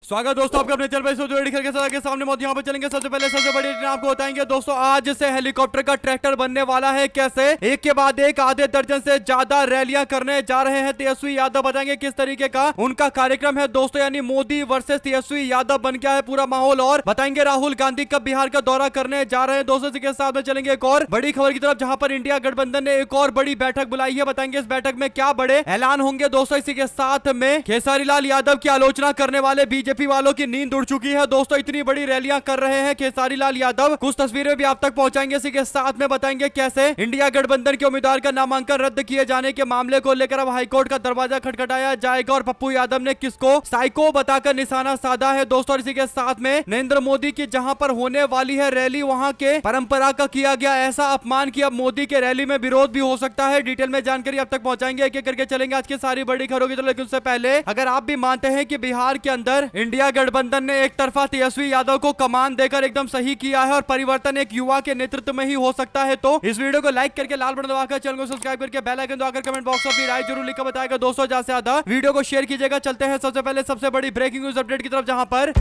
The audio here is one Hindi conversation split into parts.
स्वागत दोस्तों आपके अपने चैनल पर के सामने मौत यहाँ पर चलेंगे। सबसे पहले सबसे बड़ी आपको बताएंगे दोस्तों, आज से हेलीकॉप्टर का ट्रैक्टर बनने वाला है। कैसे एक के बाद एक आधे दर्जन से ज्यादा रैलियां करने जा रहे हैं तेजस्वी यादव। बताएंगे किस तरीके का उनका कार्यक्रम है दोस्तों, यानी मोदी वर्सेस तेजस्वी यादव बन गया है पूरा माहौल। और बताएंगे राहुल गांधी कब बिहार का दौरा करने जा रहे हैं दोस्तों। के साथ में चलेंगे एक और बड़ी खबर की तरफ, जहां पर इंडिया गठबंधन ने एक और बड़ी बैठक बुलाई है। बताएंगे इस बैठक में क्या बड़े ऐलान होंगे दोस्तों। इसी के साथ में खेसारी लाल यादव की आलोचना करने वाले बीजेपी वालों की नींद उड़ चुकी है दोस्तों। इतनी बड़ी रैलियां कर रहे हैं खेसारी लाल यादव, कुछ तस्वीरें भी आप तक पहुंचाएंगे। इसी के साथ में बताएंगे कैसे इंडिया गठबंधन के उम्मीदवार का नामांकन रद्द किए जाने के मामले को लेकर अब हाईकोर्ट का दरवाजा खटखटाया जाएगा और पप्पू यादव ने किसको साइको बताकर निशाना साधा है दोस्तों। इसी के साथ में नरेंद्र मोदी की जहां पर होने वाली है रैली, वहां के परंपरा का किया गया ऐसा अपमान कि अब मोदी के रैली में विरोध भी हो सकता है। डिटेल में जानकारी अब तक पहुंचाएंगे, एक एक करके चलेंगे आज की सारी बड़ी खबरों की तरफ। लेकिन उससे पहले अगर आप भी मानते हैं कि बिहार के अंदर इंडिया गठबंधन ने एक तरफा तेजस्वी यादव को कमान देकर एकदम सही किया है और परिवर्तन एक युवा के नेतृत्व में ही हो सकता है, तो इस वीडियो को लाइक करके लाल बटन दबाकर चैनल को सब्सक्राइब करके बेल आइकन दबाकर कमेंट बॉक्स में अपनी राय जरूर लिखकर बताएगा दोस्तों। ज्यादा से ज्यादा वीडियो को शेयर कीजिएगा। चलते हैं सबसे पहले सबसे बड़ी ब्रेकिंग न्यूज अपडेट की तरफ, जहां पर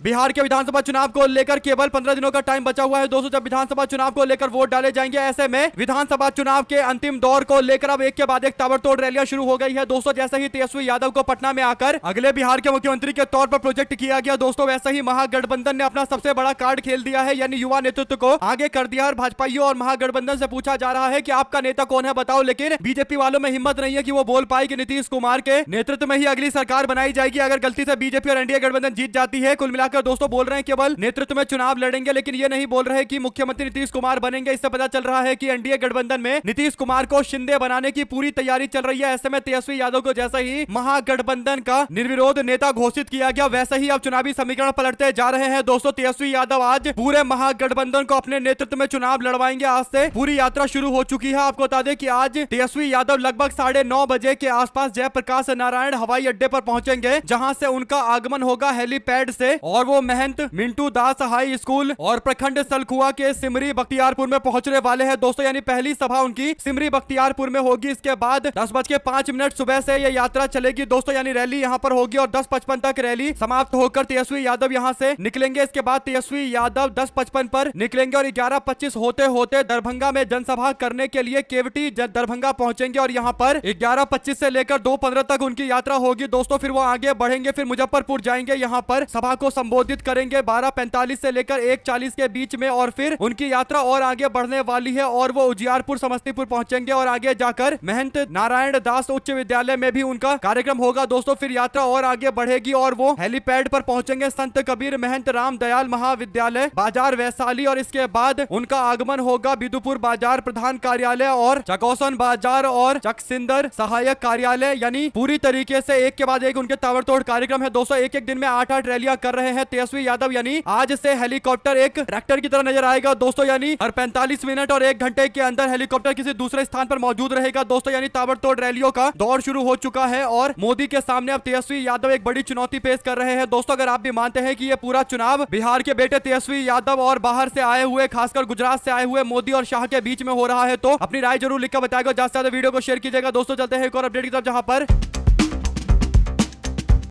बिहार के विधानसभा चुनाव को लेकर केवल 15 दिनों का टाइम बचा हुआ है दोस्तों, जब विधानसभा चुनाव को लेकर वोट डाले जाएंगे। ऐसे में विधानसभा चुनाव के अंतिम दौर को लेकर अब एक के बाद एक ताबड़तोड़ रैलियां शुरू हो गई है दोस्तों। जैसे ही तेजस्वी यादव को पटना में आकर अगले बिहार के मुख्यमंत्री के तौर पर प्रोजेक्ट किया गया दोस्तों, वैसे ही महागठबंधन ने अपना सबसे बड़ा कार्ड खेल दिया है, यानी युवा नेतृत्व को आगे कर दिया। और भाजपाइयों और महागठबंधन से पूछा जा रहा है कि आपका नेता कौन है बताओ, लेकिन बीजेपी वालों में हिम्मत नहीं है कि वो बोल पाए कि नीतीश कुमार के नेतृत्व में ही अगली सरकार बनाई जाएगी अगर गलती से बीजेपी और एनडीए गठबंधन जीत जाती है। कुल मिलाकर दोस्तों बोल रहे हैं केवल नेतृत्व में चुनाव लड़ेंगे, लेकिन ये नहीं बोल रहे कि मुख्यमंत्री नीतीश कुमार बनेंगे। इससे पता चल रहा है कि एनडीए गठबंधन में नीतीश कुमार को शिंदे बनाने की पूरी तैयारी चल रही है। ऐसे में तेजस्वी यादव को जैसे ही महागठबंधन का निर्विरोध नेता घोषित किया गया, वैसे ही अब चुनावी समीकरण पलटते जा रहे हैं दोस्तों। तेजस्वी यादव आज पूरे महागठबंधन को अपने नेतृत्व में चुनाव लड़वाएंगे। आज से पूरी यात्रा शुरू हो चुकी है। आपको बता दें कि आज तेजस्वी यादव लगभग 9:30 बजे के आसपास जयप्रकाश नारायण हवाई अड्डे पर पहुंचेंगे, जहां से उनका आगमन होगा हेलीपैड से और वो महंत मिंटू दास हाई स्कूल और प्रखंड सलखुआ के सिमरी बख्तियारपुर में पहुंचने वाले हैं दोस्तों। यानी पहली सभा उनकी सिमरी बख्तियारपुर में होगी। इसके बाद 10:05 सुबह से यह यात्रा चलेगी दोस्तों, यानी रैली यहां पर होगी और 10:55 तक रैली समाप्त होकर तेजस्वी यादव यहां से निकलेंगे। इसके बाद तेजस्वी यादव 10:55 पर निकलेंगे और 11:25 होते होते दरभंगा में जनसभा करने के लिए केवटी दरभंगा पहुंचेंगे और यहां पर 11:25 से लेकर 2:15 तक उनकी यात्रा होगी दोस्तों। फिर वो आगे बढ़ेंगे, फिर मुजफ्फरपुर जाएंगे, यहां पर सभा को संबोधित करेंगे 12:45 से लेकर 1:40 के बीच में, और फिर उनकी यात्रा और आगे बढ़ने वाली है और वो उजियारपुर समस्तीपुर पहुंचेंगे और आगे जाकर महंत नारायण दास उच्च विद्यालय में भी उनका कार्यक्रम होगा दोस्तों। फिर यात्रा और आगे बढ़ेगी और वो हेलीपैड पर पहुंचेंगे संत कबीर महंत राम दयाल महाविद्यालय बाजार वैशाली, और इसके बाद उनका आगमन होगा बिदुपुर बाजार प्रधान कार्यालय और चकौसन बाजार और चकसिंदर सहायक कार्यालय। यानी पूरी तरीके से एक के बाद एक उनके ताबड़तोड़ कार्यक्रम है दोस्तों। एक एक दिन में 8-8 रैलियां कर रहे हैं तेजस्वी यादव, यानी आज से हेलीकॉप्टर एक ट्रैक्टर की तरह नजर आएगा दोस्तों, यानी हर 45 मिनट और 1 घंटे के अंदर हेलीकॉप्टर किसी दूसरे स्थान पर मौजूद रहेगा दोस्तों। यानी ताबड़तोड़ रैलियों का दौर शुरू हो चुका है और मोदी के सामने अब तेजस्वी यादव एक बड़ी चुनौती पेश कर रहे हैं दोस्तों। अगर आप भी मानते हैं कि ये पूरा चुनाव बिहार के बेटे तेजस्वी यादव और बाहर से आए हुए, खासकर गुजरात से आए हुए मोदी और शाह के बीच में हो रहा है, तो अपनी राय जरूर लिखकर बताएगा। ज्यादा से ज्यादा वीडियो को शेयर कीजिएगा दोस्तों। चलते हैं एक और अपडेट की तरफ, जहां पर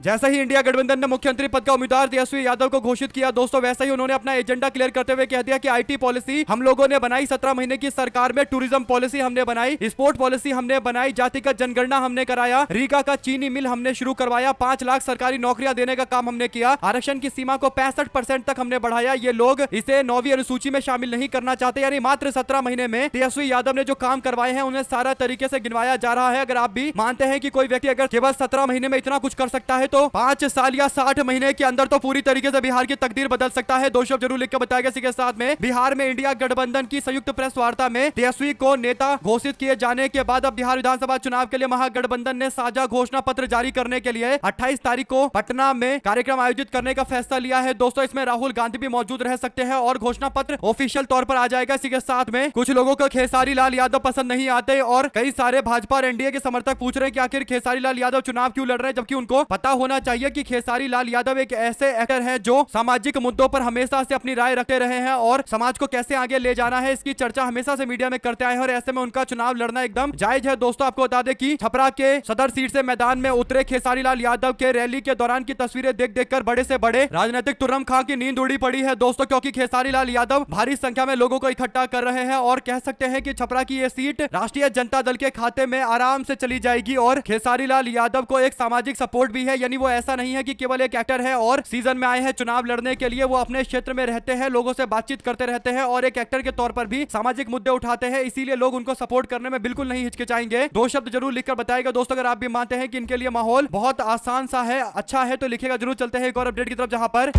जैसे ही इंडिया गठबंधन ने मुख्यमंत्री पद का उम्मीदवार तेजस्वी यादव को घोषित किया दोस्तों, वैसे ही उन्होंने अपना एजेंडा क्लियर करते हुए कह दिया कि आईटी पॉलिसी हम लोगों ने बनाई 17 महीने की सरकार में, टूरिज्म पॉलिसी हमने बनाई, स्पोर्ट पॉलिसी हमने बनाई, जातिगत जनगणना हमने कराया, रीगा का चीनी मिल हमने शुरू करवाया, 5 लाख सरकारी नौकरियां देने का काम हमने किया, आरक्षण की सीमा को 65% तक हमने बढ़ाया। ये लोग इसे 9वीं अनुसूची में शामिल नहीं करना चाहते। यानी मात्र 17 महीने में तेजस्वी यादव ने जो काम करवाए हैं उन्हें सारा तरीके से गिनवाया जा रहा है। अगर आप भी मानते हैं कि कोई व्यक्ति अगर केवल 17 महीने में इतना कुछ कर सकता है, तो 5 साल या 60 महीने के अंदर तो पूरी तरीके से बिहार की तकदीर बदल सकता है। दो शब्द जरूर लिख कर बताएगा। इसी के साथ में बिहार में इंडिया गठबंधन की संयुक्त प्रेस वार्ता में तेजस्वी को नेता घोषित किए जाने के बाद अब बिहार विधानसभा चुनाव के लिए महागठबंधन ने साझा घोषणा पत्र जारी करने के लिए 28 तारीख को पटना में कार्यक्रम आयोजित करने का फैसला लिया है दोस्तों। इसमें राहुल गांधी भी मौजूद रह सकते हैं और घोषणा पत्र ऑफिशियल तौर पर आ जाएगा। इसी के साथ में कुछ लोगों को खेसारी लाल यादव पसंद नहीं आते और कई सारे भाजपा और एनडीए के समर्थक पूछ रहे हैं कि आखिर खेसारी लाल यादव चुनाव क्यों लड़ रहे हैं, जबकि उनको पता होना चाहिए कि खेसारी लाल यादव एक ऐसे एक्टर है जो सामाजिक मुद्दों पर हमेशा से अपनी राय रखते रहे हैं और समाज को कैसे आगे ले जाना है इसकी चर्चा हमेशा से मीडिया में करते आए हैं और ऐसे में उनका चुनाव लड़ना एकदम जायज है। दोस्तों आपको बता दें कि छपरा के सदर सीट से मैदान में उतरे खेसारी लाल यादव के रैली के दौरान की तस्वीरें देख देखकर बड़े से बड़े राजनीतिक तुर्रम खां की नींद उड़ी पड़ी है दोस्तों, क्योंकि खेसारी लाल यादव भारी संख्या में लोगों को इकट्ठा कर रहे हैं और कह सकते हैं कि छपरा की ये सीट राष्ट्रीय जनता दल के खाते में आराम से चली जाएगी। और खेसारी लाल यादव को एक सामाजिक सपोर्ट भी है, यानी वो ऐसा नहीं है कि केवल एक एक्टर है और सीजन में आए हैं चुनाव लड़ने के लिए, वो अपने क्षेत्र में रहते हैं, लोगों से बातचीत करते रहते हैं और एक एक्टर के तौर पर भी सामाजिक मुद्दे उठाते हैं, इसीलिए लोग उनको सपोर्ट करने में बिल्कुल नहीं हिचकिचाएंगे। 2 शब्द जरूर लिखकर बताएगा दोस्तों अगर आप भी मानते हैं कि इनके लिए माहौल बहुत आसान सा है, अच्छा है, तो लिखेगा जरूर। चलते हैं एक और अपडेट की तरफ जहां पर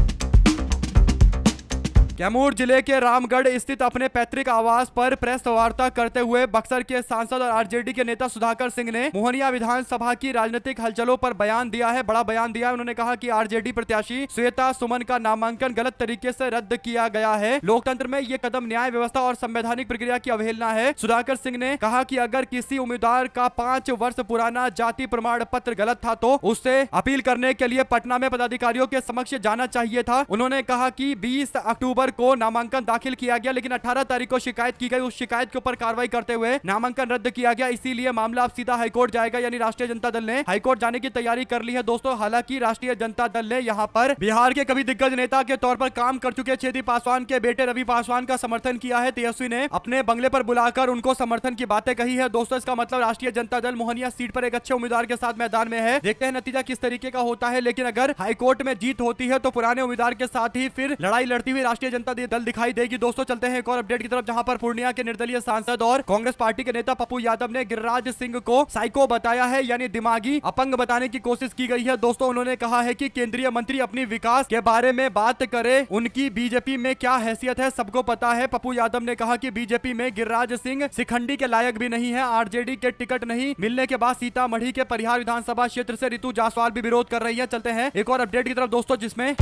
कैमूर जिले के रामगढ़ स्थित अपने पैतृक आवास पर प्रेस वार्ता करते हुए बक्सर के सांसद और आरजेडी के नेता सुधाकर सिंह ने मोहनिया विधानसभा की राजनीतिक हलचलों पर बयान दिया है, बड़ा बयान दिया है। उन्होंने कहा कि आरजेडी प्रत्याशी श्वेता सुमन का नामांकन गलत तरीके से रद्द किया गया है, लोकतंत्र में ये कदम न्याय व्यवस्था और संवैधानिक प्रक्रिया की अवहेलना है। सुधाकर सिंह ने कहा कि अगर किसी उम्मीदवार का 5 वर्ष पुराना जाति प्रमाण पत्र गलत था तो उससे अपील करने के लिए पटना में पदाधिकारियों के समक्ष जाना चाहिए था। उन्होंने कहा कि 20 अक्टूबर को नामांकन दाखिल किया गया, लेकिन 18 तारीख को शिकायत की गई, उस शिकायत के ऊपर कार्रवाई करते हुए नामांकन रद्द किया गया, इसीलिए मामला अब सीधा हाईकोर्ट जाएगा, यानी राष्ट्रीय जनता दल ने हाईकोर्ट जाने की तैयारी कर ली है दोस्तों। हालांकि राष्ट्रीय जनता दल ने यहां पर बिहार के कभी दिग्गज नेता के तौर पर काम कर चुके छेदी पासवान के बेटे रवि पासवान का समर्थन किया है। तेजस्वी ने अपने बंगले पर बुलाकर उनको समर्थन की बातें कही है दोस्तों। इसका मतलब राष्ट्रीय जनता दल मोहनिया सीट पर एक अच्छे उम्मीदवार के साथ मैदान में है, देखते हैं नतीजा किस तरीके का होता है। लेकिन अगर हाईकोर्ट में जीत होती है तो पुराने उम्मीदवार के साथ ही फिर लड़ाई लड़ती हुई राष्ट्रीय जनता दल दिखाई देगी दोस्तों। चलते हैं एक और अपडेट की तरफ जहां पर पूर्णिया के निर्दलीय सांसद और कांग्रेस पार्टी के नेता पप्पू यादव ने गिरिराज सिंह को साइको बताया है, यानी दिमागी अपंग बताने की कोशिश की गई है दोस्तों। उन्होंने कहा है कि केंद्रीय मंत्री अपनी विकास के बारे में बात करे, उनकी बीजेपी में क्या हैसियत है सबको पता है। पप्पू यादव ने कहा कि बीजेपी में गिरिराज सिंह शिखंडी के लायक भी नहीं है। आरजेडी के टिकट नहीं मिलने के बाद सीतामढ़ी के परिहार विधानसभा क्षेत्र से ऋतु जायसवाल भी विरोध कर रही है। चलते हैं एक और अपडेट की तरफ दोस्तों, जिसमें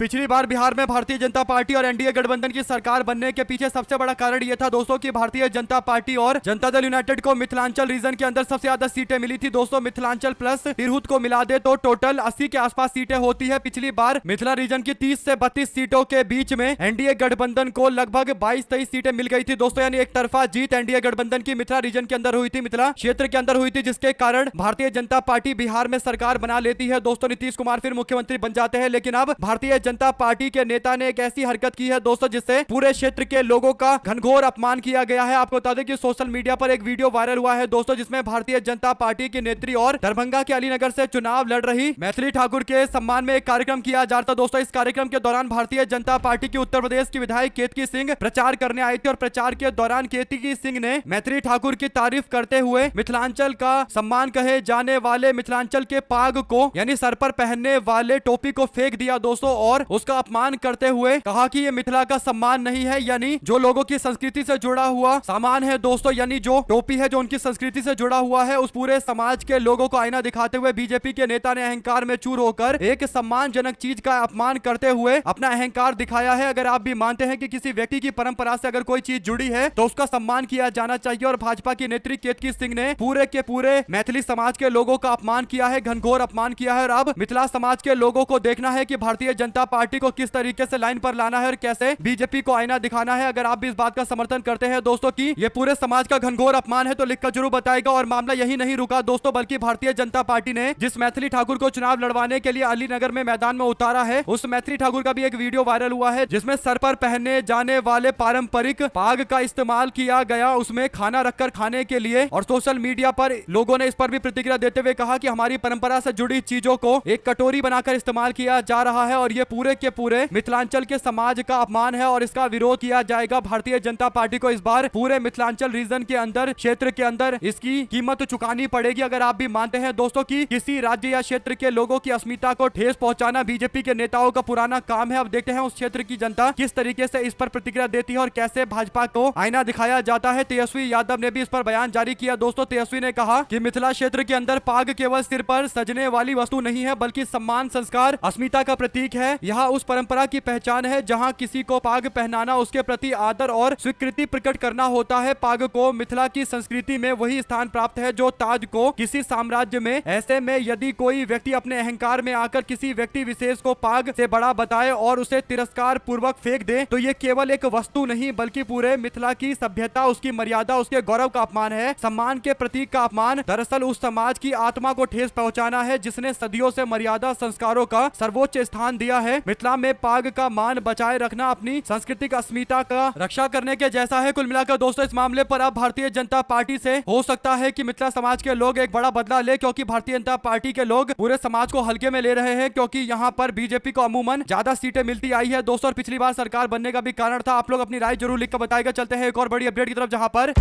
पिछली बार बिहार में भारतीय जनता पार्टी और एनडीए गठबंधन की सरकार बनने के पीछे सबसे बड़ा कारण यह था दोस्तों कि भारतीय जनता पार्टी और जनता दल यूनाइटेड को मिथिलांचल रीजन के अंदर सबसे ज्यादा सीटें मिली थी दोस्तों। मिथिलांचल प्लस तिरहुत को मिला दे तो टोटल 80 के आसपास सीटें होती है। पिछली बार मिथिला रीजन की 30 से 32 सीटों के बीच में एनडीए गठबंधन को लगभग 22-23 सीटें मिल गई थी दोस्तों, यानी एक तरफा जीत एनडीए गठबंधन की मिथिला रीजन के अंदर हुई थी, मिथिला क्षेत्र के अंदर हुई थी, जिसके कारण भारतीय जनता पार्टी बिहार में सरकार बना लेती है दोस्तों। नीतीश कुमार फिर मुख्यमंत्री बन जाते हैं। लेकिन अब भारतीय जनता पार्टी के नेता ने एक ऐसी हरकत की है दोस्तों जिससे पूरे क्षेत्र के लोगों का घनघोर अपमान किया गया है। आपको बता दें कि सोशल मीडिया पर एक वीडियो वायरल हुआ है दोस्तों, जिसमें भारतीय जनता पार्टी की नेत्री और दरभंगा के अलीनगर से चुनाव लड़ रही मैथिली ठाकुर के सम्मान में एक कार्यक्रम किया जा रहा था दोस्तों। इस कार्यक्रम के दौरान भारतीय जनता पार्टी की उत्तर प्रदेश की विधायक केतकी सिंह प्रचार करने आई थी और प्रचार के दौरान केतकी सिंह ने मैथिली ठाकुर की तारीफ करते हुए मिथिलांचल का सम्मान कहे जाने वाले मिथिलांचल के पाग को, यानी सर पर पहनने वाले टोपी को फेंक दिया दोस्तों और उसका अपमान करते हुए कहा कि ये मिथिला का सम्मान नहीं है, यानी जो लोगों की संस्कृति से जुड़ा हुआ सामान है दोस्तों, यानी जो टोपी है जो उनकी संस्कृति से जुड़ा हुआ है, उस पूरे समाज के लोगों को आईना दिखाते हुए बीजेपी के नेता ने अहंकार में चूर होकर एक सम्मानजनक चीज का अपमान करते हुए अपना अहंकार दिखाया है। अगर आप भी मानते हैं कि किसी व्यक्ति की परंपरा से अगर कोई चीज जुड़ी है तो उसका सम्मान किया जाना चाहिए, और भाजपा की नेत्री केतकी सिंह ने पूरे के पूरे मैथिली समाज के लोगों का अपमान किया है, घनघोर अपमान किया है। और अब मिथिला समाज के लोगों को देखना है कि भारतीय जनता पार्टी को किस तरीके से लाइन पर लाना है और कैसे बीजेपी को आईना दिखाना है। अगर आप भी इस बात का समर्थन करते हैं दोस्तों कि ये पूरे समाज का घनघोर अपमान है तो लिखकर जरूर बताएगा। और मामला यही नहीं रुका दोस्तों, बल्कि भारतीय जनता पार्टी ने जिस मैथिली ठाकुर को चुनाव लड़वाने के लिए अलीनगर में मैदान में उतारा है, उस मैथिली ठाकुर का भी एक वीडियो वायरल हुआ है जिसमें सर पर पहने जाने वाले पारंपरिक पाग का इस्तेमाल किया गया, उसमें खाना रखकर खाने के लिए। और सोशल मीडिया पर लोगों ने इस पर भी प्रतिक्रिया देते हुए कहा कि हमारी परंपरा से जुड़ी चीजों को एक कटोरी बनाकर इस्तेमाल किया जा रहा है और ये पूरे के पूरे मिथिलांचल के समाज का अपमान है और इसका विरोध किया जाएगा। भारतीय जनता पार्टी को इस बार पूरे मिथिलांचल रीजन के अंदर, क्षेत्र के अंदर इसकी कीमत चुकानी पड़ेगी। अगर आप भी मानते हैं दोस्तों कि किसी राज्य या क्षेत्र के लोगों की अस्मिता को ठेस पहुंचाना बीजेपी के नेताओं का पुराना काम है, अब देखते हैं उस क्षेत्र की जनता किस तरीके से इस पर प्रतिक्रिया देती है और कैसे भाजपा को आईना दिखाया जाता है। तेजस्वी यादव ने भी इस पर बयान जारी किया दोस्तों। तेजस्वी ने कहा कि मिथिला क्षेत्र के अंदर पाग केवल सिर पर सजने वाली वस्तु नहीं है, बल्कि सम्मान, संस्कार, अस्मिता का प्रतीक है। यह उस परंपरा की पहचान है जहाँ किसी को पाग पहनाना उसके प्रति आदर और स्वीकृति प्रकट करना होता है। पाग को मिथिला की संस्कृति में वही स्थान प्राप्त है जो ताज को किसी साम्राज्य में। ऐसे में यदि कोई व्यक्ति अपने अहंकार में आकर किसी व्यक्ति विशेष को पाग से बड़ा बताए और उसे तिरस्कार पूर्वक फेंक दे तो ये केवल एक वस्तु नहीं बल्कि पूरे मिथिला की सभ्यता, उसकी मर्यादा, उसके गौरव का अपमान है, सम्मान के प्रतीक का अपमान। दरअसल उस समाज की आत्मा को ठेस पहुंचाना है जिसने सदियों से मर्यादा संस्कारों का सर्वोच्च स्थान दिया है। मिथिला में पाग का मान बचाए रखना अपनी सांस्कृतिक अस्मिता का रक्षा करने के जैसा है। कुल मिलाकर दोस्तों इस मामले पर अब भारतीय जनता पार्टी से हो सकता है कि मिथिला समाज के लोग एक बड़ा बदला ले, क्योंकि भारतीय जनता पार्टी के लोग पूरे समाज को हल्के में ले रहे हैं, क्योंकि यहाँ पर बीजेपी को अमूमन ज्यादा सीटें मिलती आई है दोस्तों। और पिछली बार सरकार बनने का भी कारण था। आप लोग अपनी राय जरूर लिख कर बताएगा। चलते हैं एक और बड़ी अपडेट की तरफ, जहां पर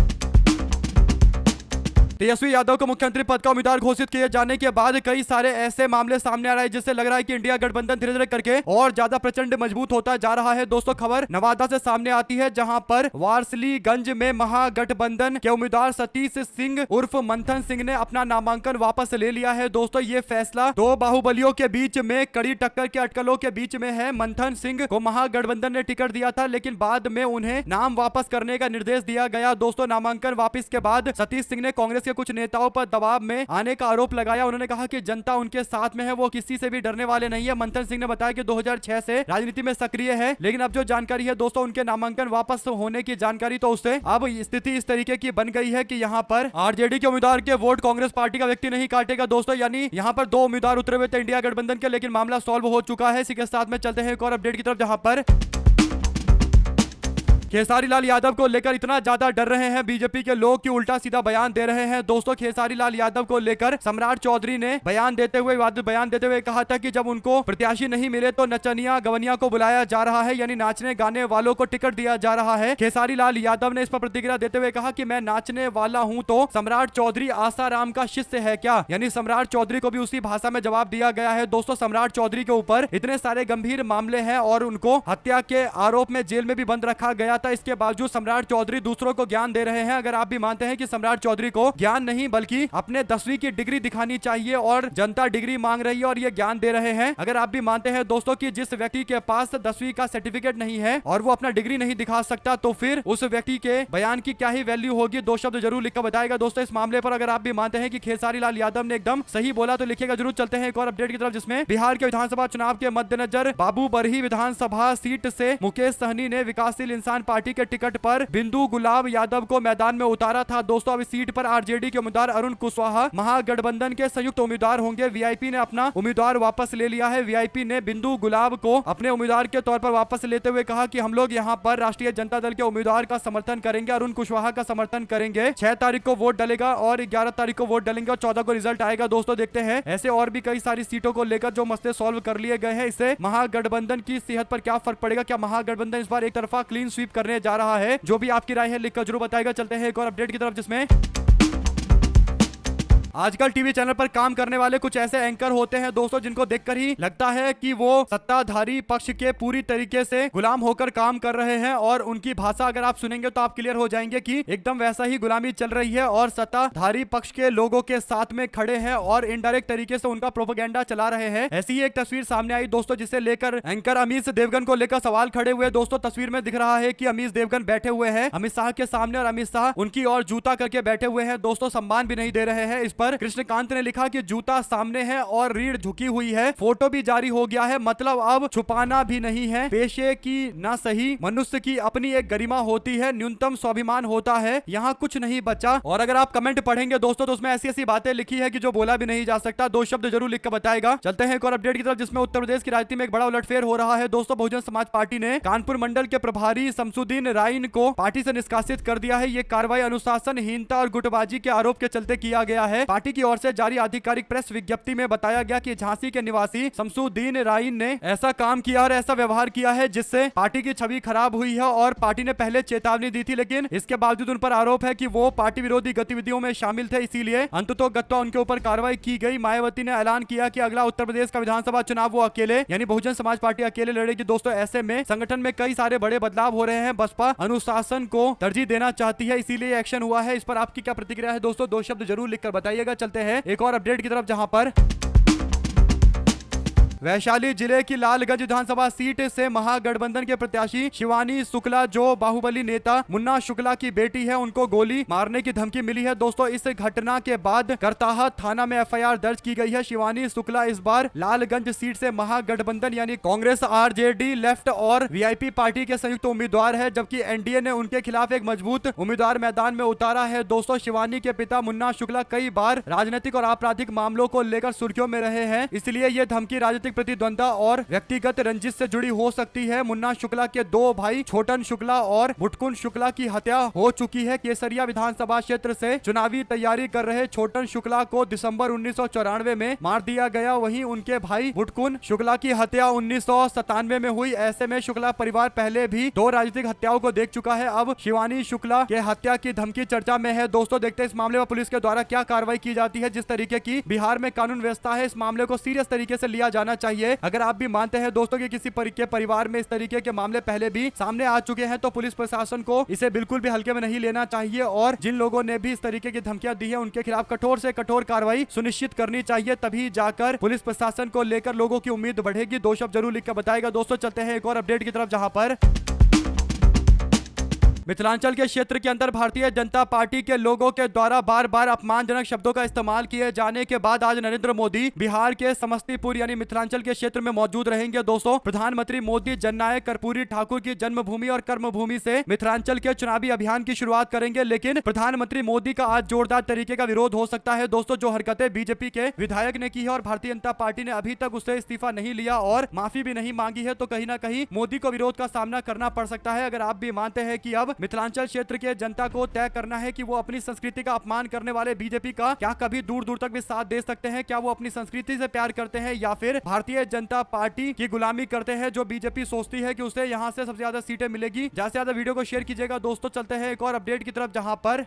तेजस्वी यादव को मुख्यमंत्री पद का उम्मीदवार घोषित किए जाने के बाद कई सारे ऐसे मामले सामने आ रहे हैं जिससे लग रहा है कि इंडिया गठबंधन धीरे धीरे करके और ज्यादा प्रचंड मजबूत होता जा रहा है। दोस्तों खबर नवादा से सामने आती है जहां पर वारसलीगंज में महागठबंधन के उम्मीदवार सतीश सिंह उर्फ मंथन सिंह ने अपना नामांकन वापस ले लिया है। दोस्तों ये फैसला दो बाहुबलियों के बीच में कड़ी टक्कर के अटकलों के बीच में है। मंथन सिंह को महागठबंधन ने टिकट दिया था लेकिन बाद में उन्हें नाम वापस करने का निर्देश दिया गया। दोस्तों नामांकन वापस के बाद सतीश सिंह ने कांग्रेस के कुछ नेताओं पर दबाव में आने का आरोप लगाया। उन्होंने कहा कि जनता उनके साथ में है, वो किसी से भी डरने वाले नहीं है। मंथन सिंह ने बताया कि 2006 से राजनीति में सक्रिय है, लेकिन अब जो जानकारी है दोस्तों उनके नामांकन वापस होने की जानकारी, तो उससे अब स्थिति इस तरीके की बन गई है कि यहाँ पर आरजेडी के उम्मीदवार के वोट कांग्रेस पार्टी का व्यक्ति नहीं काटेगा दोस्तों। यानी यहाँ पर दो उम्मीदवार उतरे हुए थे इंडिया गठबंधन के, लेकिन मामला सॉल्व हो चुका है। इसी के साथ में चलते हैं एक और अपडेट की तरफ, जहाँ पर खेसारी लाल यादव को लेकर इतना ज्यादा डर रहे हैं बीजेपी के लोग कि उल्टा सीधा बयान दे रहे हैं। दोस्तों खेसारी लाल यादव को लेकर सम्राट चौधरी ने बयान देते हुए कहा था कि जब उनको प्रत्याशी नहीं मिले तो नचनिया गवनिया को बुलाया जा रहा है, यानी नाचने गाने वालों को टिकट दिया जा रहा है। खेसारी लाल यादव ने इस पर प्रतिक्रिया देते हुए कहा कि मैं नाचने वाला हूं तो सम्राट चौधरी आसाराम का शिष्य है क्या? यानी सम्राट चौधरी को भी उसी भाषा में जवाब दिया गया है। दोस्तों सम्राट चौधरी के ऊपर इतने सारे गंभीर मामले हैं और उनको हत्या के आरोप में जेल में भी बंद रखा गया था। इसके बावजूद सम्राट चौधरी दूसरों को ज्ञान दे रहे हैं। अगर आप भी मानते हैं कि सम्राट चौधरी को ज्ञान नहीं बल्कि अपने 10वीं की डिग्री दिखानी चाहिए और जनता डिग्री मांग रही है और ये ज्ञान दे रहे हैं, अगर आप भी मानते हैं दोस्तों कि जिस व्यक्ति के पास 10वीं का सर्टिफिकेट नहीं है और वो अपना डिग्री नहीं दिखा सकता तो फिर उस व्यक्ति के बयान की क्या ही वैल्यू होगी? दो शब्द जरूर लिखकर बताएगा दोस्तों इस मामले पर। अगर आप भी मानते हैं कि खेसारी लाल यादव ने एकदम सही बोला तो लिखिएगा जरूर। चलते हैं एक और अपडेट की तरफ, जिसमें बिहार के विधानसभा चुनाव के मद्देनजर बाबू बरही विधानसभा सीट से मुकेश सहनी ने विकासशील इंसान पार्टी के टिकट पर बिंदु गुलाब यादव को मैदान में उतारा था। दोस्तों अब इस सीट पर आरजेडी के उम्मीदवार अरुण कुशवाहा महागठबंधन के संयुक्त उम्मीदवार होंगे। वीआईपी ने अपना उम्मीदवार वापस ले लिया है। वीआईपी ने बिंदु गुलाब को अपने उम्मीदवार के तौर पर वापस लेते हुए कहा कि हम लोग यहाँ पर राष्ट्रीय जनता दल के उम्मीदवार का समर्थन करेंगे, अरुण कुशवाहा का समर्थन करेंगे। 6 तारीख को वोट डलेगा और 11 तारीख को वोट डलेंगे और 14 को रिजल्ट आएगा। दोस्तों देखते हैं ऐसे और भी कई सारी सीटों को लेकर जो मसले सॉल्व कर लिए गए हैं, इससे महागठबंधन की सेहत पर क्या फर्क पड़ेगा? क्या महागठबंधन इस बार एक तरफा क्लीन स्वीप करने जा रहा है? जो भी आपकी राय है लिखकर जरूर बताएगा। चलते हैं एक और अपडेट की तरफ, जिसमें आजकल टीवी चैनल पर काम करने वाले कुछ ऐसे एंकर होते हैं दोस्तों जिनको देखकर ही लगता है कि वो सत्ताधारी पक्ष के पूरी तरीके से गुलाम होकर काम कर रहे हैं और उनकी भाषा अगर आप सुनेंगे तो आप क्लियर हो जाएंगे कि एकदम वैसा ही गुलामी चल रही है और सत्ताधारी पक्ष के लोगों के साथ में खड़े हैं और इनडायरेक्ट तरीके से उनका प्रोपेगेंडा चला रहे हैं। ऐसी ही एक तस्वीर सामने आई दोस्तों जिसे लेकर एंकर अमीश देवगन को लेकर सवाल खड़े हुए। दोस्तों तस्वीर में दिख रहा है कि अमीश देवगन बैठे हुए हैं अमित शाह के सामने और अमित शाह उनकी ओर जूता करके बैठे हुए हैं। दोस्तों सम्मान भी नहीं दे रहे हैं। इस पर कृष्णकांत ने लिखा कि जूता सामने है और रीढ़ झुकी हुई है, फोटो भी जारी हो गया है, मतलब अब छुपाना भी नहीं है। पेशे की ना सही मनुष्य की अपनी एक गरिमा होती है, न्यूनतम स्वाभिमान होता है, यहाँ कुछ नहीं बचा। और अगर आप कमेंट पढ़ेंगे दोस्तों तो उसमें ऐसी ऐसी बातें लिखी है कि जो बोला भी नहीं जा सकता। 2 शब्द जरूर लिख कर बताएगा। चलते हैं एक और अपडेट की तरफ, जिसमें उत्तर प्रदेश की राजनीति में एक बड़ा उलटफेर हो रहा है। दोस्तों बहुजन समाज पार्टी ने कानपुर मंडल के प्रभारी शमसुद्दीन राइन को पार्टी से निष्कासित कर दिया है। ये कार्रवाई अनुशासनहीनता और गुटबाजी के आरोप के चलते किया गया है। पार्टी की ओर से जारी आधिकारिक प्रेस विज्ञप्ति में बताया गया कि झांसी के निवासी शमसुद्दीन राइन ने ऐसा काम किया और ऐसा व्यवहार किया है जिससे पार्टी की छवि खराब हुई है और पार्टी ने पहले चेतावनी दी थी, लेकिन इसके बावजूद उन पर आरोप है कि वो पार्टी विरोधी गतिविधियों में शामिल थे, इसीलिए अंततोगत्वा उनके ऊपर कार्रवाई की गई। मायावती ने ऐलान किया कि अगला उत्तर प्रदेश का विधानसभा चुनाव वो अकेले यानी बहुजन समाज पार्टी अकेले लड़ेगी। दोस्तों ऐसे में संगठन में कई सारे बड़े बदलाव हो रहे हैं। बसपा अनुशासन को तरजीह देना चाहती है, इसीलिए एक्शन हुआ है। इस पर आपकी क्या प्रतिक्रिया है दोस्तों? 2 शब्द जरूर लिखकर बताइएगा। चलते हैं एक और अपडेट की तरफ, जहां पर वैशाली जिले की लालगंज विधानसभा सीट से महागठबंधन के प्रत्याशी शिवानी शुक्ला जो बाहुबली नेता मुन्ना शुक्ला की बेटी है, उनको गोली मारने की धमकी मिली है। दोस्तों इस घटना के बाद करताहा थाना में एफआईआर दर्ज की गई है। शिवानी शुक्ला इस बार लालगंज सीट से महागठबंधन यानी कांग्रेस, आरजेडी, लेफ्ट और वीआईपी पार्टी के संयुक्त उम्मीदवार है, जबकि एनडीए ने उनके खिलाफ एक मजबूत उम्मीदवार मैदान में उतारा है। दोस्तों शिवानी के पिता मुन्ना शुक्ला कई बार राजनीतिक और आपराधिक मामलों को लेकर सुर्खियों में रहे हैं, इसलिए यह धमकी राजनीतिक प्रतिद्वंदा और व्यक्तिगत रंजिश से जुड़ी हो सकती है। मुन्ना शुक्ला के दो भाई छोटन शुक्ला और मुटकुन शुक्ला की हत्या हो चुकी है। केसरिया विधानसभा क्षेत्र से चुनावी तैयारी कर रहे छोटन शुक्ला को दिसंबर 1994 में मार दिया गया, वहीं उनके भाई मुटकुन शुक्ला की हत्या 1997 में हुई। ऐसे में शुक्ला परिवार पहले भी 2 राजनीतिक हत्याओं को देख चुका है। अब शिवानी शुक्ला के हत्या की धमकी चर्चा में है। दोस्तों देखते हैं इस मामले में पुलिस के द्वारा क्या कार्रवाई की जाती है। जिस तरीके की बिहार में कानून व्यवस्था है, इस मामले को सीरियस तरीके से लिया जाना चाहिए। अगर आप भी मानते हैं दोस्तों कि किसी परिवार में इस तरीके के मामले पहले भी सामने आ चुके हैं, तो पुलिस प्रशासन को इसे बिल्कुल भी हल्के में नहीं लेना चाहिए और जिन लोगों ने भी इस तरीके की धमकियां दी है उनके खिलाफ कठोर से कठोर कार्रवाई सुनिश्चित करनी चाहिए। तभी जाकर पुलिस प्रशासन को लेकर लोगों की उम्मीद बढ़ेगी। 2 शब्द जरूर लिख कर बताएगा। दोस्तों चलते हैं एक और अपडेट की तरफ, जहां पर मिथिलांचल के क्षेत्र के अंदर भारतीय जनता पार्टी के लोगों के द्वारा बार बार अपमानजनक शब्दों का इस्तेमाल किए जाने के बाद आज नरेंद्र मोदी बिहार के समस्तीपुर यानी मिथिलांचल के क्षेत्र में मौजूद रहेंगे। दोस्तों प्रधानमंत्री मोदी जननायक कर्पूरी ठाकुर की जन्मभूमि और कर्मभूमि से मिथिलांचल के चुनावी अभियान की शुरुआत करेंगे, लेकिन प्रधानमंत्री मोदी का आज जोरदार तरीके का विरोध हो सकता है। दोस्तों जो हरकतें बीजेपी के विधायक ने की है और भारतीय जनता पार्टी ने अभी तक उससे इस्तीफा नहीं लिया और माफी भी नहीं मांगी है, तो कहीं ना कहीं मोदी को विरोध का सामना करना पड़ सकता है। अगर आप भी मानते हैं कि अब मिथिलांचल क्षेत्र के जनता को तय करना है कि वो अपनी संस्कृति का अपमान करने वाले बीजेपी का क्या कभी दूर दूर तक भी साथ दे सकते हैं, क्या वो अपनी संस्कृति से प्यार करते हैं या फिर भारतीय जनता पार्टी की गुलामी करते हैं, जो बीजेपी सोचती है कि उसे यहां से सबसे ज्यादा सीटें मिलेगी। ज्यादा से ज्यादा वीडियो को शेयर कीजिएगा। दोस्तों चलते हैं एक और अपडेट की तरफ, जहां पर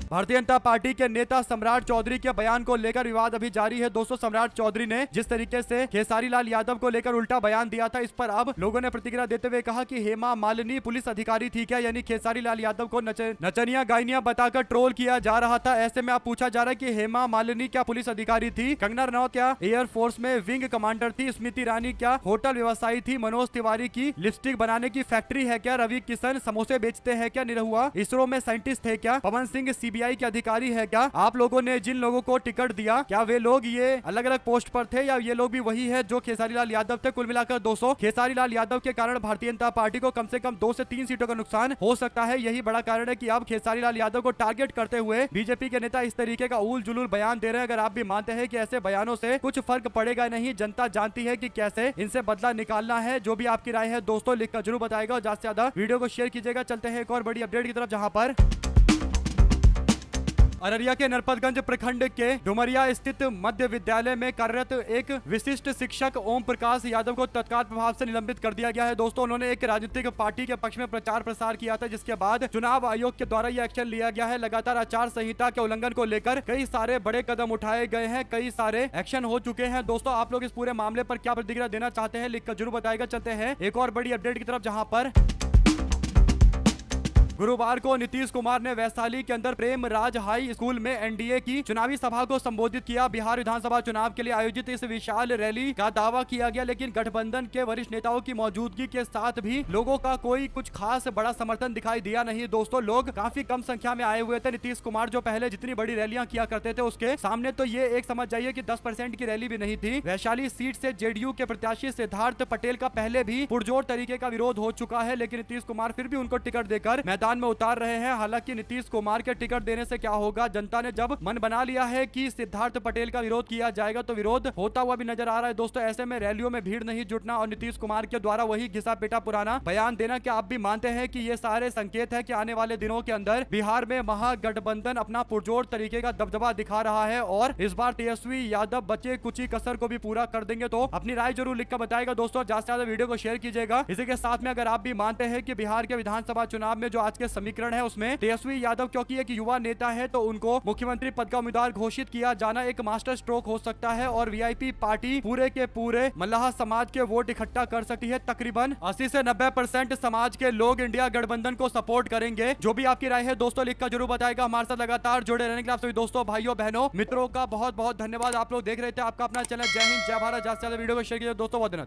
भारतीय जनता पार्टी के नेता सम्राट चौधरी के बयान को लेकर विवाद अभी जारी है। दोस्तों सम्राट चौधरी ने जिस तरीके से खेसारी लाल यादव को लेकर उल्टा बयान दिया था, इस पर अब लोगों ने प्रतिक्रिया देते हुए कहा कि हेमा मालिनी पुलिस अधिकारी थी क्या, यानी खेसारी लाल यादव को नचनिया गायनिया बताकर ट्रोल किया जा रहा था। ऐसे में आप पूछा जा रहा है कि हेमा मालिनी क्या पुलिस अधिकारी थी, कंगना रनौत क्या एयरफोर्स में विंग कमांडर थी, स्मृति ईरानी क्या होटल व्यवसायी थी, मनोज तिवारी की लिपस्टिक बनाने की फैक्ट्री है क्या, रवि किशन समोसे बेचते हैं क्या, निरहुआ इसरो में साइंटिस्ट है क्या, पवन सिंह सीबीआई के अधिकारी है क्या। आप लोगों ने जिन लोगों को टिकट दिया क्या वे लोग ये अलग अलग पोस्ट पर थे या ये लोग भी वही है जो खेसारी लाल यादव थे। कुल मिलाकर 200 खेसारी लाल यादव के कारण भारतीय जनता पार्टी को कम से कम 2 से 3 सीटों का नुकसान हो सकता है। यही बड़ा कारण है कि अब खेसारी लाल यादव को टारगेट करते हुए बीजेपी के नेता इस तरीके का उल जुलूल बयान दे रहे हैं। अगर आप भी मानते हैं कि ऐसे बयानों से कुछ फर्क पड़ेगा नहीं, जनता जानती है कि कैसे इनसे बदला निकालना है। जो भी आपकी राय है दोस्तों लिखकर जरूर बताएगा और ज्यादा से ज्यादा वीडियो को शेयर कीजिएगा। चलते हैं एक और बड़ी अपडेट की तरफ, जहां पर अररिया के नरपतगंज प्रखंड के डुमरिया स्थित मध्य विद्यालय में कार्यरत एक विशिष्ट शिक्षक ओम प्रकाश यादव को तत्काल प्रभाव से निलंबित कर दिया गया है। दोस्तों उन्होंने एक राजनीतिक पार्टी के पक्ष में प्रचार प्रसार किया था, जिसके बाद चुनाव आयोग के द्वारा यह एक्शन लिया गया है। लगातार आचार संहिता के उल्लंघन को लेकर कई सारे बड़े कदम उठाए गए हैं, कई सारे एक्शन हो चुके हैं। दोस्तों आप लोग इस पूरे मामले पर क्या प्रतिक्रिया देना चाहते हैं लिखकर जरूर बताएगा। चलते हैं एक और बड़ी अपडेट की तरफ, जहां पर गुरुवार को नीतीश कुमार ने वैशाली के अंदर प्रेम राज हाई स्कूल में एनडीए की चुनावी सभा को संबोधित किया। बिहार विधानसभा चुनाव के लिए आयोजित इस विशाल रैली का दावा किया गया, लेकिन गठबंधन के वरिष्ठ नेताओं की मौजूदगी के साथ भी लोगों का कोई कुछ खास बड़ा समर्थन दिखाई दिया नहीं। दोस्तों लोग काफी कम संख्या में आए हुए थे। नीतीश कुमार जो पहले जितनी बड़ी रैलियां किया करते थे उसके सामने तो ये एक समझ जाइए कि 10% की रैली भी नहीं थी। वैशाली सीट से जेडीयू के प्रत्याशी सिद्धार्थ पटेल का पहले भी पुरजोर तरीके का विरोध हो चुका है, लेकिन नीतीश कुमार फिर भी उनको टिकट देकर मैदान में उतार रहे हैं। हालांकि नीतीश कुमार के टिकट देने से क्या होगा, जनता ने जब मन बना लिया है कि सिद्धार्थ पटेल का विरोध किया जाएगा तो विरोध होता हुआ भी नजर आ रहा है। दोस्तों ऐसे में रैलियों में भीड़ नहीं जुटना और नीतीश कुमार के द्वारा वही घिसा पेटा पुराना बयान देना, क्या आप भी मानते हैं कि ये सारे संकेत है कि आने वाले दिनों के अंदर बिहार में महागठबंधन अपना पुरजोर तरीके का दबदबा दिखा रहा है और इस बार तेजस्वी यादव बचे कुची कसर को भी पूरा कर देंगे? तो अपनी राय जरूर लिखकर बताएगा। दोस्तों ज्यादा से ज्यादा वीडियो को शेयर कीजिएगा। इसी के साथ में अगर आप भी मानते हैं कि बिहार के विधानसभा चुनाव में जो आज समाज के समीकरण है उसमें तेजस्वी यादव क्योंकि एक युवा नेता है तो उनको मुख्यमंत्री पद का उम्मीदवार घोषित किया जाना एक मास्टर स्ट्रोक हो सकता है और वीआईपी पार्टी पूरे के पूरे मल्लाह समाज के वोट इकट्ठा कर सकती है। तकरीबन 80 से 90% समाज के लोग इंडिया गठबंधन को सपोर्ट करेंगे। जो भी आपकी राय है दोस्तों लिखकर जरूर बताएगा। हमारे साथ लगातार जुड़े रहने के लिए आप सभी दोस्तों, भाइयों, बहनों, मित्रों का बहुत बहुत धन्यवाद। आप लोग देख रहे थे आपका अपना चैनल जय हिंद, जय भारत। ज्यादा से ज्यादा वीडियो को शेयर कीजिए दोस्तों। बहुत